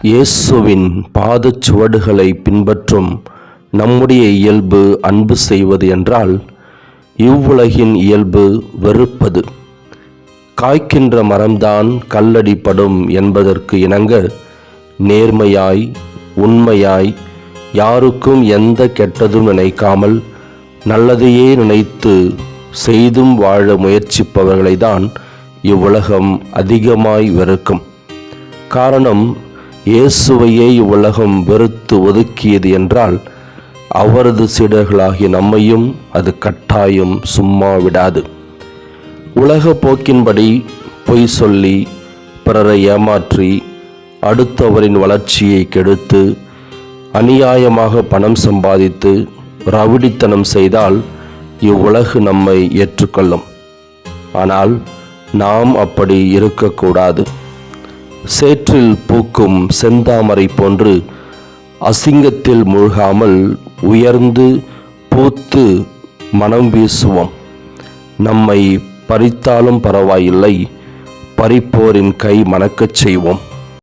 இயேசுவின் பாதச்சுவடுகளை பின்பற்றும் நம்முடைய இயல்பு அன்பு செய்வது என்றால், இவ்வுலகின் இயல்பு வெறுப்பது. காய்க்கின்ற மரம்தான் கல்லடிப்படும் என்பதற்கு இணங்க, நேர்மையாய் உண்மையாய் யாருக்கும் எந்த கெட்டதும் நினைக்காமல் நல்லதையே நினைத்து செய்தும் வாழ முயற்சிப்பவர்களை தான் இவ்வுலகம் அதிகமாய் வெறுக்கும். காரணம், இயேசுவையே இவ்வுலகம் வெறுத்து ஒதுக்கியது என்றால், அவரது சீடர்களாகிய நம்மையும் அது கட்டாயம் சும்மா விடாது. உலக போக்கின்படி பொய் சொல்லி பிறரை ஏமாற்றி அடுத்தவரின் வளர்ச்சியை கெடுத்து அநியாயமாக பணம் சம்பாதித்து ரவுடித்தனம் செய்தால் இவ்வுலகு நம்மை ஏற்றுக்கொள்ளும். ஆனால் நாம் அப்படி இருக்கக்கூடாது. சேற்றில் பூக்கும் செந்தாமரை போன்று அசிங்கத்தில் மூழ்காமல் உயர்ந்து பூத்து மனம் வீசுவோம். நம்மை பறித்தாலும் பரவாயில்லை, பறிப்போரின் கை மணக்கச் செய்வோம்.